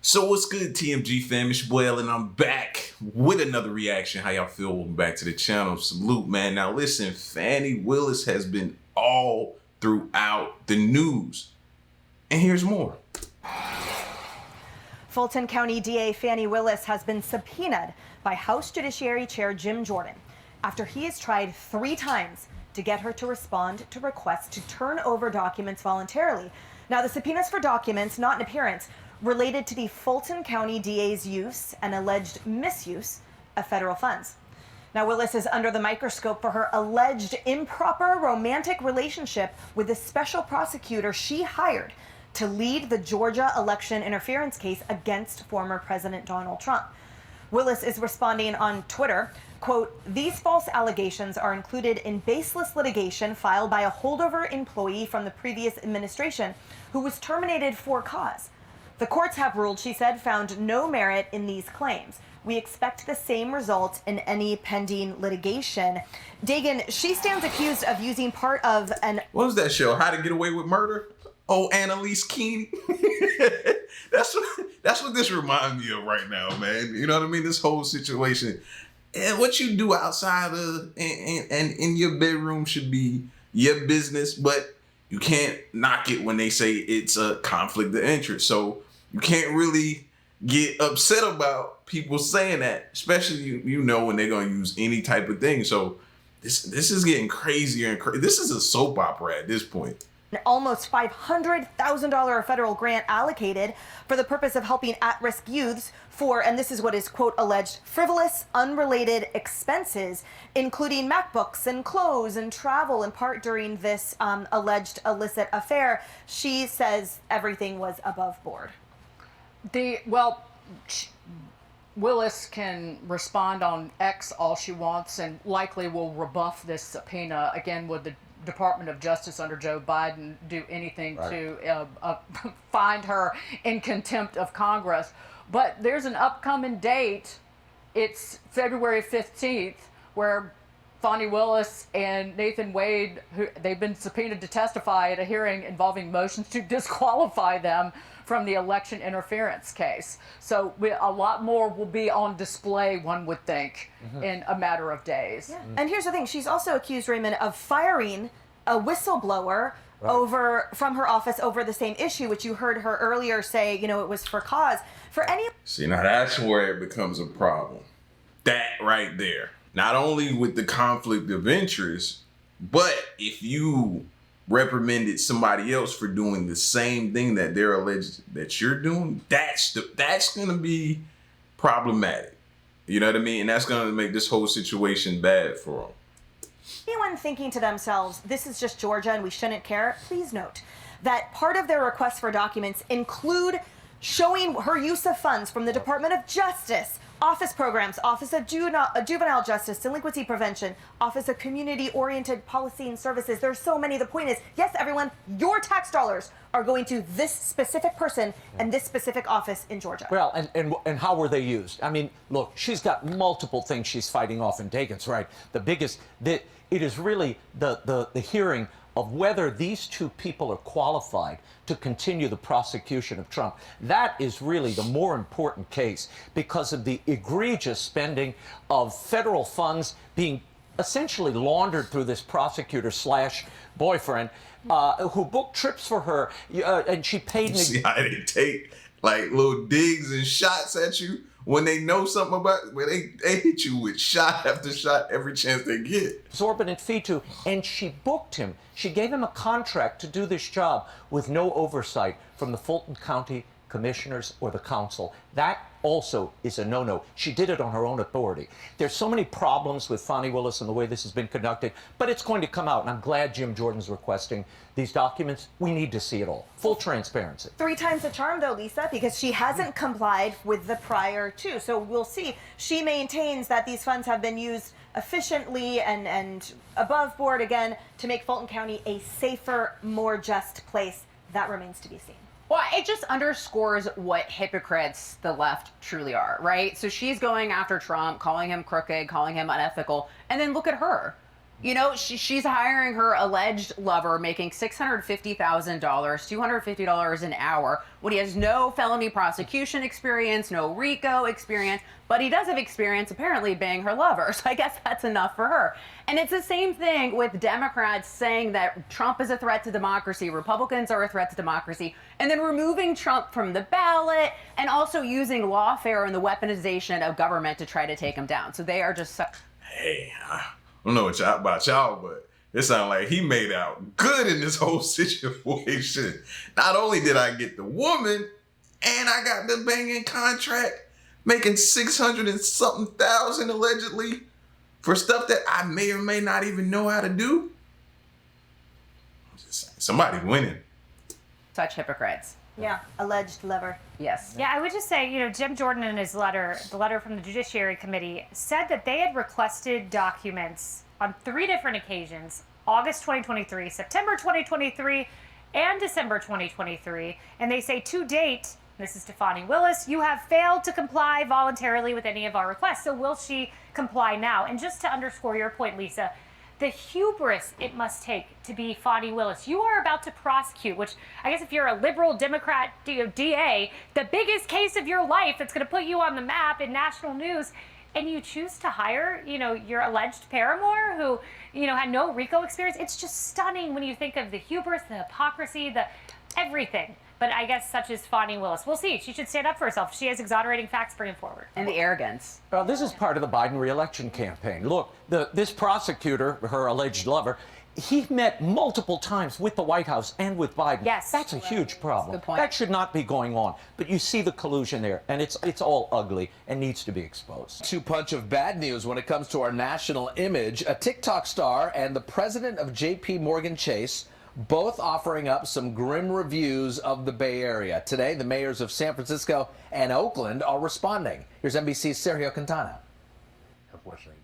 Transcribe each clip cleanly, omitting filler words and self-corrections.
So what's good, TMG fam? It's your boy L, and I'm back with another reaction. How y'all feel? Welcome back to the channel. Salute, man. Now listen, Fani Willis has been all throughout the news. And here's more. Fulton County DA Fani Willis has been subpoenaed by House Judiciary Chair Jim Jordan after he has tried 3 times to get her to respond to requests to turn over documents voluntarily. Now, the subpoenas for documents, not an appearance, related to the Fulton County DA's use and alleged misuse of federal funds. Now, Willis is under the microscope for her alleged improper romantic relationship with the special prosecutor she hired to lead the Georgia election interference case against former President Donald Trump. Willis is responding on Twitter, quote, "These false allegations are included in baseless litigation filed by a holdover employee from the previous administration who was terminated for cause. The courts have ruled," she said, "found no merit in these claims. We expect the same result in any pending litigation." Dagan, she stands accused of using part of an... What was that show? How to Get Away with Murder? Oh, Annalise Keene. That's what this reminds me of right now, man. You know what I mean? This whole situation. And what you do outside of and in your bedroom should be your business, but you can't knock it when they say it's a conflict of interest. So you can't really get upset about people saying that, especially you know when they're going to use any type of thing. So this is getting crazier and crazy. This is a soap opera at this point. Almost $500,000 federal grant allocated for the purpose of helping at-risk youths for, and this is what is, quote, alleged frivolous, unrelated expenses, including MacBooks and clothes and travel, in part during this alleged illicit affair. She says everything was above board. Willis can respond on X all she wants and likely will rebuff this subpoena. Again, would the Department of Justice under Joe Biden do anything to find her in contempt of Congress? But there's an upcoming date. It's February 15th, where Fani Willis and Nathan Wade, they've been subpoenaed to testify at a hearing involving motions to disqualify them from the election interference case. So a lot more will be on display, one would think, in a matter of days. Yeah. And here's the thing, she's also accused, Raymond, of firing a whistleblower from her office over the same issue, which you heard her earlier say, you know, it was for cause. For any... See, now that's where it becomes a problem. That right there. Not only with the conflict of interest, but if you reprimanded somebody else for doing the same thing that they're alleged that you're doing, that's gonna be problematic. You know what I mean? And that's gonna make this whole situation bad for them. Anyone thinking to themselves, this is just Georgia and we shouldn't care, please note that part of their requests for documents include showing her use of funds from the Department of Justice, Office Programs, Office of Juvenile Justice, Delinquency Prevention, Office of Community-Oriented Policy and Services. There's so many. The point is, yes, everyone, your tax dollars are going to this specific person and this specific office in Georgia. Well, and how were they used? I mean, look, she's got multiple things she's fighting off, and Dagan's right. The biggest, it is really the hearing of whether these two people are qualified to continue the prosecution of Trump. That is really the more important case because of the egregious spending of federal funds being essentially laundered through this prosecutor slash boyfriend who booked trips for her and she paid... You see how they take like little digs and shots at you when they know something about, where they hit you with shot after shot every chance they get. Exorbitant fee to, and she booked him. She gave him a contract to do this job with no oversight from the Fulton County commissioners or the council. That also is a no-no. She did it on her own authority. There's so many problems with Fani Willis and the way this has been conducted, but it's going to come out, and I'm glad Jim Jordan's requesting these documents. We need to see it all. Full transparency. 3 times the charm, though, Lisa, because she hasn't complied with the prior 2. So we'll see. She maintains that these funds have been used efficiently and above board, again, to make Fulton County a safer, more just place. That remains to be seen. Well, it just underscores what hypocrites the left truly are, right? So she's going after Trump, calling him crooked, calling him unethical, and then look at her. You know, she's hiring her alleged lover, making $650,000, $250 an hour, when he has no felony prosecution experience, no RICO experience, but he does have experience apparently being her lover. So I guess that's enough for her. And it's the same thing with Democrats saying that Trump is a threat to democracy, Republicans are a threat to democracy, and then removing Trump from the ballot and also using lawfare and the weaponization of government to try to take him down. So they are just Hey, I don't know about y'all, but it sounds like he made out good in this whole situation. Not only did I get the woman, and I got the banging contract, making 600 and something thousand allegedly for stuff that I may or may not even know how to do. I'm just saying, somebody winning. such hypocrites. Yeah, alleged lover. Yes. Yeah, I would just say, Jim Jordan in his letter, the letter from the Judiciary Committee, said that they had requested documents on 3 different occasions: August 2023, September 2023, and December 2023. And they say, to date, this is to Fani Willis, you have failed to comply voluntarily with any of our requests. So will she comply now? And just to underscore your point, Lisa, the hubris it must take to be Fani Willis. You are about to prosecute, which I guess if you're a liberal Democrat DA, the biggest case of your life that's going to put you on the map in national news, and you choose to hire, your alleged paramour who, had no RICO experience. It's just stunning when you think of the hubris, the hypocrisy, the everything. But I guess such is Fani Willis. We'll see. She should stand up for herself. She has exonerating facts bringing forward. And the arrogance. Well, this is part of the Biden re-election campaign. Look, this prosecutor, her alleged lover, he met multiple times with the White House and with Biden. Yes. That's a huge problem. Good point. That should not be going on. But you see the collusion there, and it's all ugly and needs to be exposed. 2 punch of bad news when it comes to our national image. A TikTok star and the president of JP Morgan Chase both offering up some grim reviews of the Bay Area. Today, the mayors of San Francisco and Oakland are responding. Here's NBC's Sergio Quintana.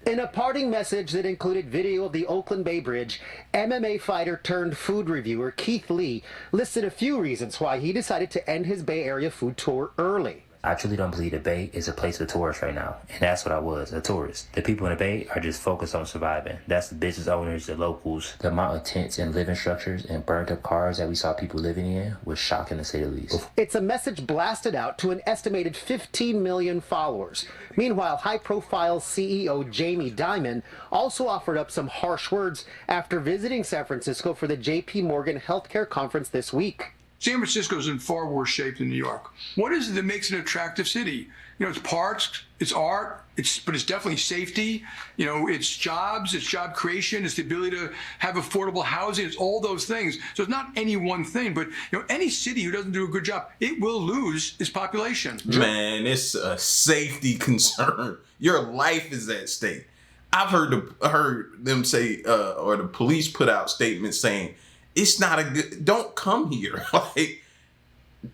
In a parting message that included video of the Oakland Bay Bridge, MMA fighter turned food reviewer Keith Lee listed a few reasons why he decided to end his Bay Area food tour early. I truly don't believe the Bay is a place for tourists right now. And that's what I was, a tourist. The people in the Bay are just focused on surviving. That's the business owners, the locals. The amount of tents and living structures and burnt up cars that we saw people living in was shocking to say the least. It's a message blasted out to an estimated 15 million followers. Meanwhile, high-profile CEO Jamie Dimon also offered up some harsh words after visiting San Francisco for the JP Morgan Healthcare Conference this week. San Francisco's in far worse shape than New York. What is it that makes it an attractive city? It's parks, it's art, but it's definitely safety. It's jobs, it's job creation, it's the ability to have affordable housing. It's all those things. So it's not any one thing, but any city who doesn't do a good job, it will lose its population. Man, it's a safety concern. Your life is at stake. I've heard them say, or the police put out statements saying, it's not don't come here. Like,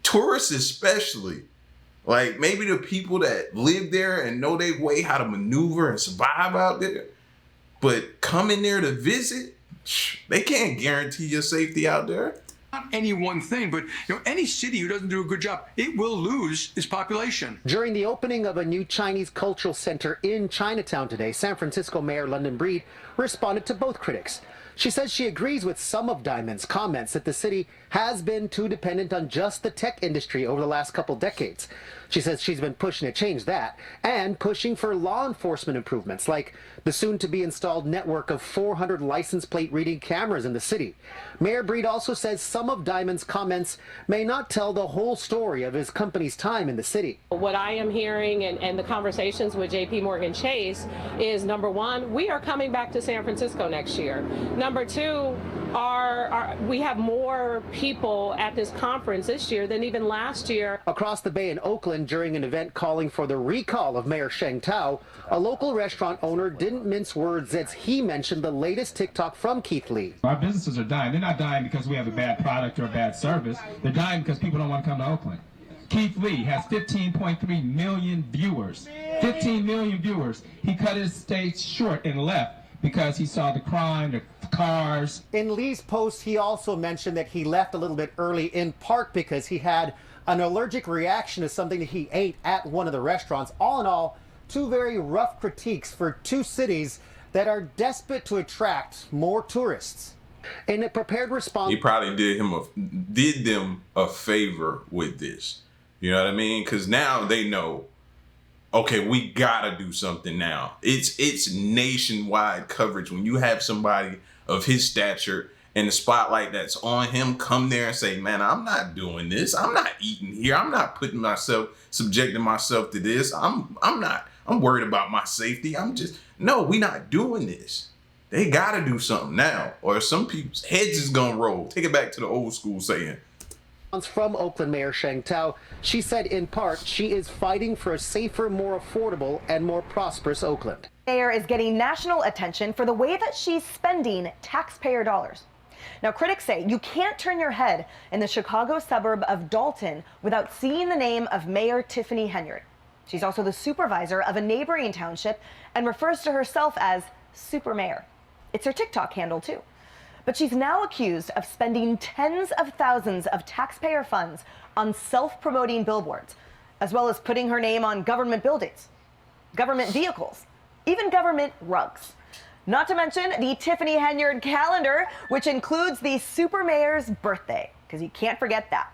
tourists especially. Like, maybe the people that live there and know their way how to maneuver and survive out there. But coming there to visit, they can't guarantee your safety out there. Not any one thing, but any city who doesn't do a good job, it will lose its population. During the opening of a new Chinese cultural center in Chinatown today, San Francisco Mayor London Breed responded to both critics. She says she agrees with some of Dimon's comments that the city has been too dependent on just the tech industry over the last couple decades. She says she's been pushing to change that and pushing for law enforcement improvements like the soon-to-be installed network of 400 license plate reading cameras in the city. Mayor Breed also says some of Dimon's comments may not tell the whole story of his company's time in the city. What I am hearing and the conversations with JP Morgan Chase is, number one, we are coming back to San Francisco next year. Number two, we have more people at this conference this year than even last year. Across the bay in Oakland, during an event calling for the recall of Mayor Sheng Tao, a local restaurant owner didn't mince words as he mentioned the latest TikTok from Keith Lee. Our businesses are dying. They're not dying because we have a bad product or a bad service. They're dying because people don't want to come to Oakland. Keith Lee has 15.3 million viewers. 15 million viewers. He cut his stage short and left because he saw the crime, the cars. In Lee's post, he also mentioned that he left a little bit early in part because he had an allergic reaction to something that he ate at one of the restaurants. All in all, 2 very rough critiques for 2 cities that are desperate to attract more tourists. In a prepared response, he probably did them a favor with this. You know what I mean? Because now they know, okay, we gotta do something now. It's nationwide coverage. When you have somebody of his stature and the spotlight that's on him come there and say, man, I'm not doing this. I'm not eating here. I'm not subjecting myself to this. I'm worried about my safety. No, we not doing this. They gotta do something now, or some people's heads is gonna roll. Take it back to the old school saying. From Oakland Mayor Sheng Tao, she said in part she is fighting for a safer, more affordable, and more prosperous Oakland. Mayor is getting national attention for the way that she's spending taxpayer dollars. Now, critics say you can't turn your head in the Chicago suburb of Dalton without seeing the name of Mayor Tiffany Henyard. She's also the supervisor of a neighboring township and refers to herself as Super Mayor. It's her TikTok handle, too. But she's now accused of spending tens of thousands of taxpayer funds on self-promoting billboards, as well as putting her name on government buildings, government vehicles, even government rugs. Not to mention the Tiffany Henyard calendar, which includes the Super Mayor's birthday, because you can't forget that.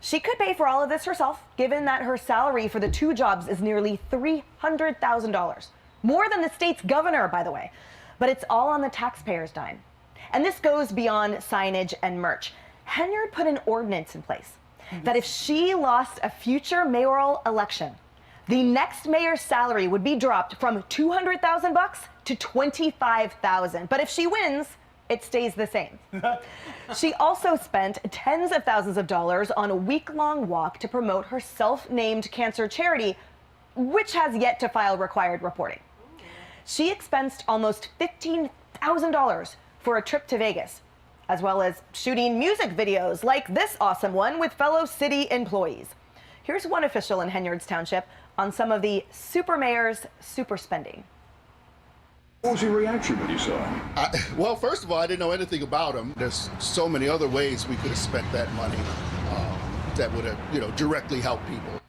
She could pay for all of this herself, given that her salary for the two jobs is nearly $300,000. More than the state's governor, by the way. But it's all on the taxpayer's dime. And this goes beyond signage and merch. Henyard put an ordinance in place that if she lost a future mayoral election, the next mayor's salary would be dropped from $200,000 to $25,000. But if she wins, it stays the same. She also spent tens of thousands of dollars on a week-long walk to promote her self-named cancer charity, which has yet to file required reporting. She expensed almost $15,000 for a trip to Vegas, as well as shooting music videos like this awesome one with fellow city employees. Here's one official in Henyard's Township on some of the super mayor's super spending. What was your reaction when you saw him? Well, first of all, I didn't know anything about him. There's so many other ways we could have spent that money that would have, directly helped people.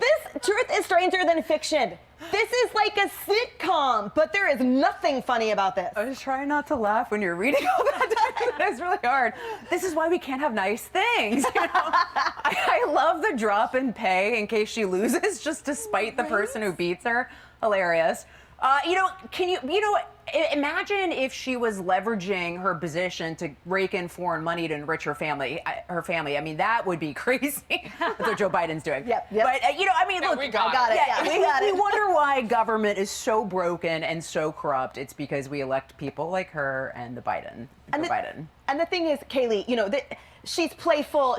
This truth is stranger than fiction. This is like a sitcom, but there is nothing funny about this. I was trying not to laugh when you're reading all that. It's really hard. This is why we can't have nice things. I love the drop in pay in case she loses, just to spite the person who beats her. Hilarious. Imagine if she was leveraging her position to rake in foreign money to enrich her family. I mean, that would be crazy. That's what Joe Biden's doing. Yep. But, look, we got it. We wonder why government is so broken and so corrupt. It's because we elect people like her and Biden. And the thing is, Kaylee, she's playful.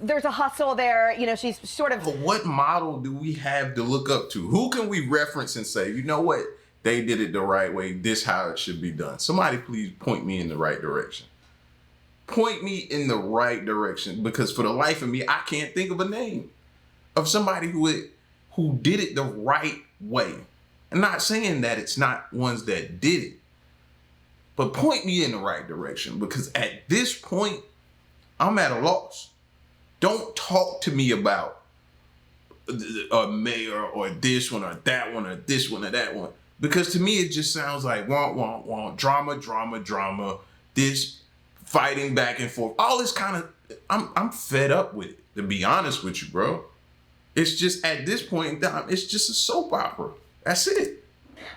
There's a hustle there. She's sort of. But what model do we have to look up to? Who can we reference and say, you know what? They did it the right way. This how it should be done. Somebody please point me in the right direction. Point me in the right direction, because for the life of me, I can't think of a name of somebody who did it the right way. I'm not saying that it's not ones that did it, but point me in the right direction, because at this point, I'm at a loss. Don't talk to me about a mayor or this one or that one or this one or that one. Because to me, it just sounds like want, drama, this fighting back and forth. All this kind of, I'm fed up with it, to be honest with you, bro. It's just, at this point in time, it's just a soap opera. That's it.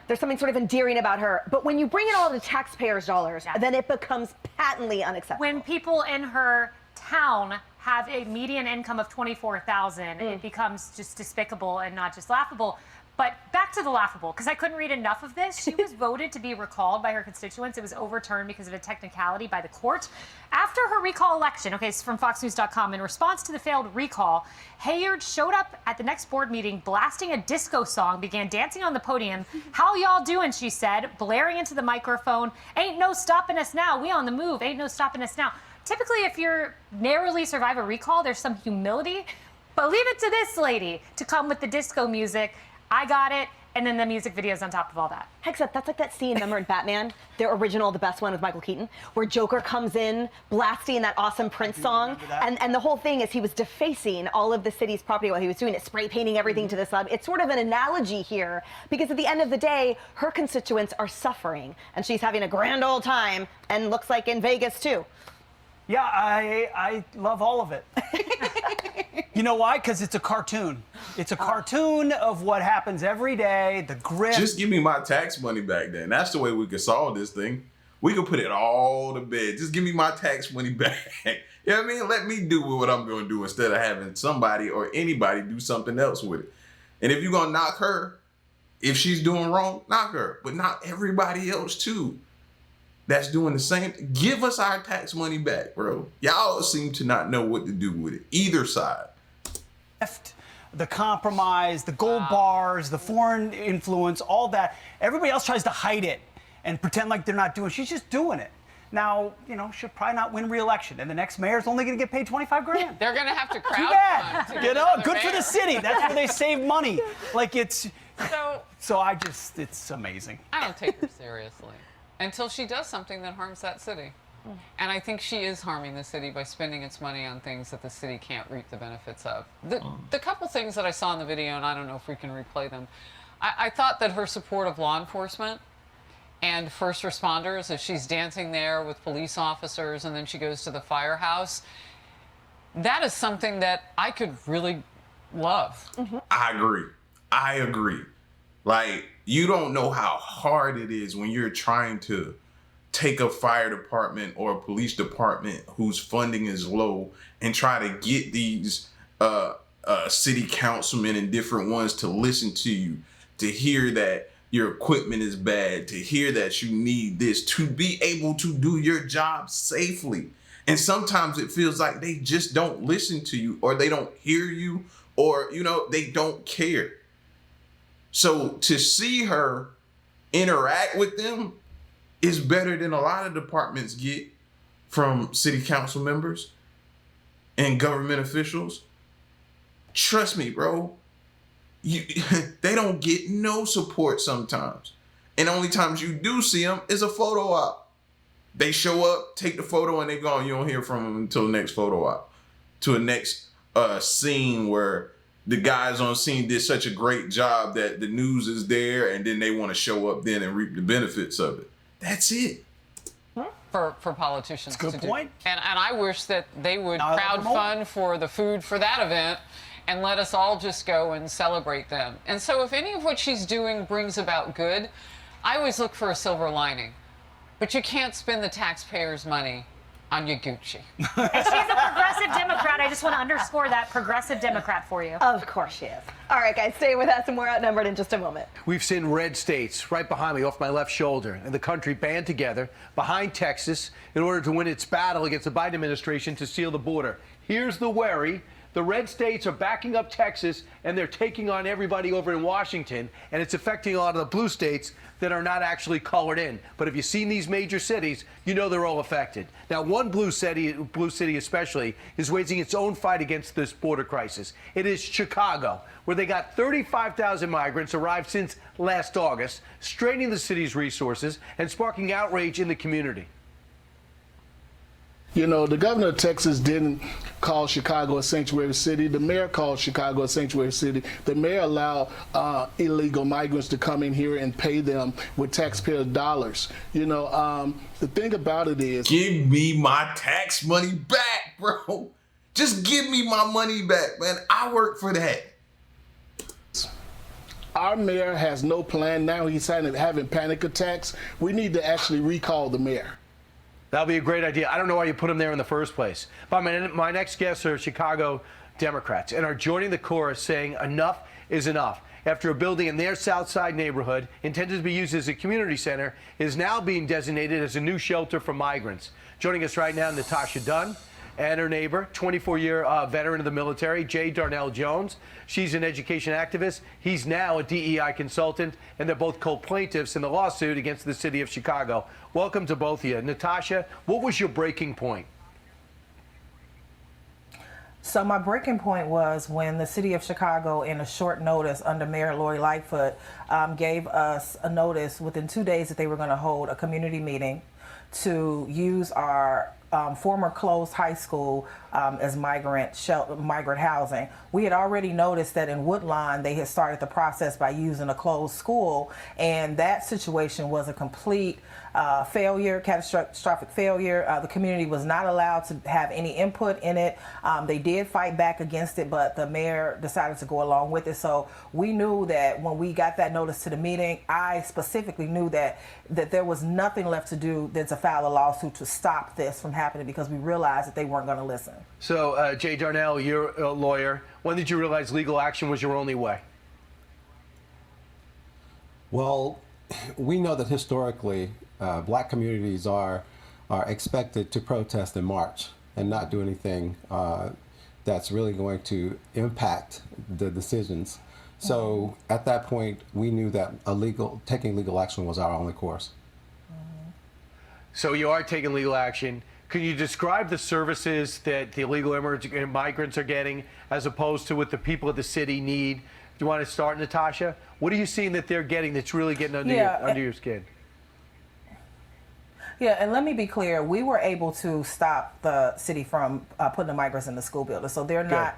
There's something sort of endearing about her. But when you bring in all the taxpayers' dollars, then it becomes patently unacceptable. When people in her town have a median income of $24,000, it becomes just despicable and not just laughable. But back to the laughable, because I couldn't read enough of this. She was voted to be recalled by her constituents. It was overturned because of a technicality by the court. After her recall election, it's from FoxNews.com, in response to the failed recall, Henyard showed up at the next board meeting blasting a disco song, began dancing on the podium. "How y'all doing?" she said, blaring into the microphone. "Ain't no stopping us now. We on the move. Ain't no stopping us now." Typically, if you're narrowly survive a recall, there's some humility. But leave it to this lady to come with the disco music. I got it, and then the music videos on top of all that. Except that's like that scene, remember in Batman, the original, the best one with Michael Keaton, where Joker comes in blasting that awesome Prince song, and the whole thing is he was defacing all of the city's property while he was doing it, spray painting everything to the slab. It's sort of an analogy here, because at the end of the day, her constituents are suffering, and she's having a grand old time, and looks like in Vegas too. Yeah, I love all of it. You know why? Because it's a cartoon. It's a cartoon of what happens every day, the grit. Just give me my tax money back then. That's the way we could solve this thing. We could put it all to bed. Just give me my tax money back. You know what I mean? Let me do what I'm going to do instead of having somebody or anybody do something else with it. And if you're going to knock her, if she's doing wrong, knock her. But not everybody else too. That's doing the same. Give us our tax money back, bro. Y'all seem to not know what to do with it. Either side. The compromise, the gold bars, the foreign influence, all that. Everybody else tries to hide it and pretend like they're not doing it. She's just doing it. Now, you know, she'll probably not win re-election, and the next mayor's only going to get paid $25,000. They're going to have to crowdfund. Too bad. You know, good for the city. That's where they save money. Like it's. So it's amazing. I don't take her seriously until she does something that harms that city. And I think she is harming the city by spending its money on things that the city can't reap the benefits of. The couple things that I saw in the video, and I don't know if we can replay them, I thought that her support of law enforcement and first responders, as she's dancing there with police officers and then she goes to the firehouse, that is something that I could really love. I agree. Like, you don't know how hard it is when you're trying to take a fire department or a police department whose funding is low and try to get these city councilmen and different ones to listen to you, to hear that your equipment is bad, to hear that you need this, to be able to do your job safely. And sometimes it feels like they just don't listen to you, or they don't hear you, or, you know, they don't care. So to see her interact with them is better than a lot of departments get from city council members and government officials. Trust me, bro. They don't get no support sometimes. And the only times you do see them is a photo op. They show up, take the photo, and they gone. You don't hear from them until the next photo op. To a next scene where the guys on scene did such a great job that the news is there, and then they want to show up then and reap the benefits of it. That's it. For politicians That's a good point. And I wish that they would crowdfund for the food for that event and let us all just go and celebrate them. And so if any of what she's doing brings about good, I always look for a silver lining. But you can't spend the taxpayers' money on your Gucci. And she's a progressive Democrat. I just want to underscore that progressive Democrat for you. Of course she is. All right, guys, stay with us, and we're outnumbered in just a moment. We've seen red states right behind me off my left shoulder, and the country band together behind Texas in order to win its battle against the Biden administration to seal the border. Here's the worry. The red states are backing up Texas, and they're taking on everybody over in Washington, and it's affecting a lot of the blue states that are not actually colored in. But if you've seen these major cities, you know they're all affected. Now, one blue city especially, is waging its own fight against this border crisis. It is Chicago, where they got 35,000 migrants arrived since last August, straining the city's resources and sparking outrage in the community. You know, the governor of Texas didn't call Chicago a sanctuary city. The mayor called Chicago a sanctuary city. The mayor allowed illegal migrants to come in here and pay them with taxpayer dollars. You know, the thing about it is... Give me my tax money back, bro. Just give me my money back, man. I work for that. Our mayor has no plan now. He's having panic attacks. We need to actually recall the mayor. That'll be a great idea. I don't know why you put them there in the first place. But my next guests are Chicago Democrats and are joining the chorus saying enough is enough. After a building in their South Side neighborhood intended to be used as a community center is now being designated as a new shelter for migrants. Joining us right now, Natasha Dunn and her neighbor, 24-year veteran of the military, Jay Darnell Jones. She's an education activist. He's now a DEI consultant, and they're both co-plaintiffs in the lawsuit against the city of Chicago. Welcome to both of you. Natasha, what was your breaking point? So my breaking point was when the city of Chicago, in a short notice under Mayor Lori Lightfoot, gave us a notice within 2 days that they were going to hold a community meeting to use our former closed high school as migrant housing. We had already noticed that in Woodlawn they had started the process by using a closed school, and that situation was a complete failure, catastrophic failure. The community was not allowed to have any input in it. They did fight back against it, but the mayor decided to go along with it. So we knew that when we got that notice to the meeting, I specifically knew that there was nothing left to do than to file a lawsuit to stop this from happening, because we realized that they weren't going to listen. So, Jay Darnell, you're a lawyer. When did you realize legal action was your only way? Well, we know that historically, black communities are expected to protest and march and not do anything that's really going to impact the decisions. So at that point, we knew that taking legal action was our only course. So you are taking legal action. Can you describe the services that the illegal migrants are getting as opposed to what the people of the city need? Do you want to start, Natasha? What are you seeing that they're getting that's really getting under your skin? Yeah, and let me be clear. We were able to stop the city from putting the migrants in the school building, so they're not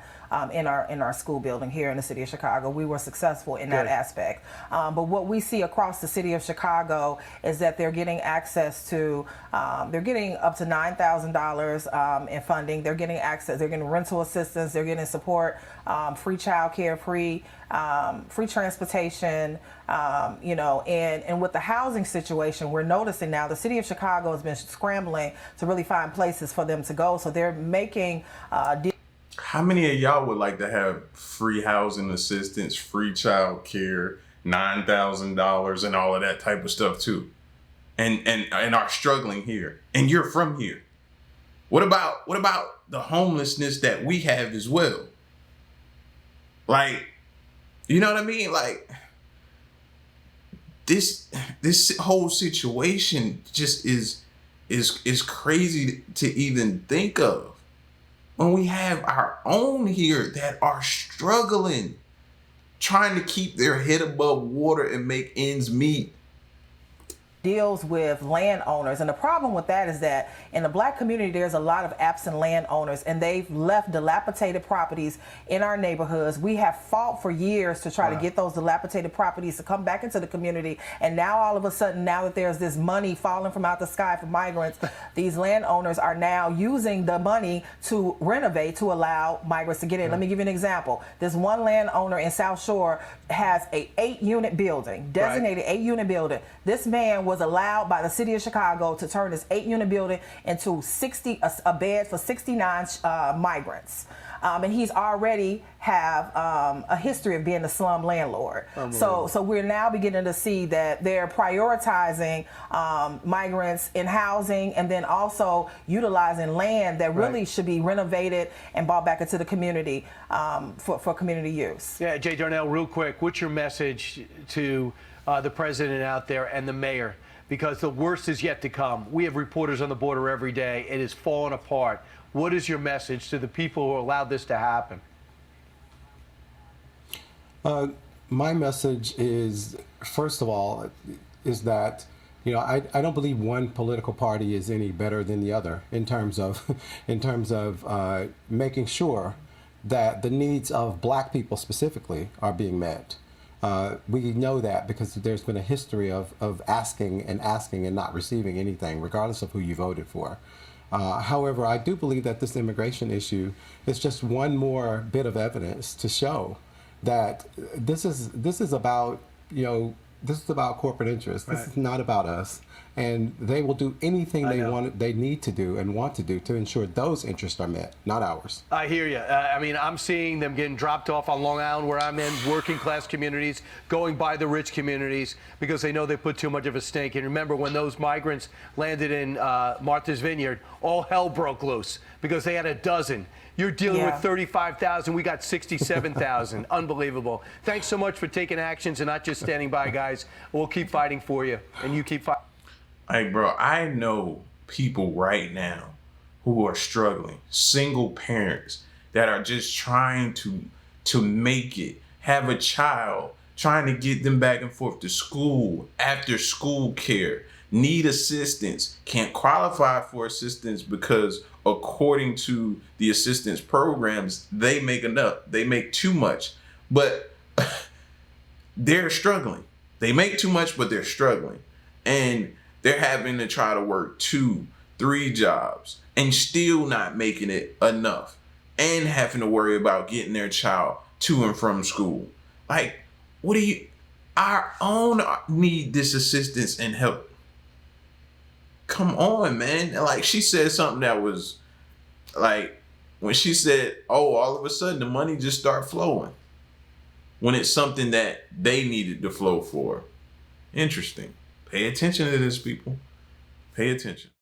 in our school building here in the city of Chicago. We were successful in that aspect. But what we see across the city of Chicago is that they're getting access to, they're getting up to $9,000 in funding. They're getting access. They're getting rental assistance. They're getting support, free childcare, free transportation. And with the housing situation, we're noticing now the city of Chicago has been scrambling to really find places for them to go. So they're making How many of y'all would like to have free housing assistance, free child care, $9,000 and all of that type of stuff too? And are struggling here. And you're from here. What about the homelessness that we have as well? Like, you know what I mean? Like, this whole situation just is crazy to even think of. When we have our own here that are struggling, trying to keep their head above water and make ends meet. Deals with landowners, and the problem with that is that in the black community there's a lot of absent landowners, and they've left dilapidated properties in our neighborhoods. We have fought for years to try to get those dilapidated properties to come back into the community, and now all of a sudden, now that there's this money falling from out the sky for migrants, these landowners are now using the money to renovate to allow migrants to get in. Let me give you an example. This one landowner in South Shore has a 8-unit building, designated 8-unit building. This man was allowed by the city of Chicago to turn this 8-unit building into a bed for 69 migrants. And he's already have a history of being a slum landlord. So we're now beginning to see that they're prioritizing migrants in housing, and then also utilizing land that really should be renovated and brought back into the community for community use. Yeah, Jay Darnell, real quick, what's your message to the president out there and the mayor? Because the worst is yet to come. We have reporters on the border every day. It is falling apart. What is your message to the people who allowed this to happen? My message is, first of all, is that I don't believe one political party is any better than the other in terms of making sure that the needs of black people specifically are being met. We know that because there's been a history of asking and not receiving anything, regardless of who you voted for. However, I do believe that this immigration issue is just one more bit of evidence to show that this is about corporate interests. This is not about us, and they will do anything they need to do and want to do to ensure those interests are met, not ours. I hear you. I mean, I'm seeing them getting dropped off on Long Island, where I'm in, working class communities, going by the rich communities because they know they put too much of a stink. And remember, when those migrants landed in Martha's Vineyard, all hell broke loose because they had a dozen. You're dealing with 35,000. We got 67,000. Unbelievable. Thanks so much for taking actions and not just standing by, guys. We'll keep fighting for you, and you keep fighting. Like, bro, I know people right now who are struggling, single parents that are just trying to make it, have a child, trying to get them back and forth to school, after school care, need assistance, can't qualify for assistance because according to the assistance programs, they make enough. They make too much, but they're struggling. They make too much, but they're struggling. And they're having to try to work 2, 3 jobs and still not making it enough, and having to worry about getting their child to and from school. Like, what do you, our own need this assistance and help. Come on, man. Like, she said something that was like, when she said, oh, all of a sudden the money just start flowing, when it's something that they needed to flow for. Interesting. Pay attention to this, people. Pay attention.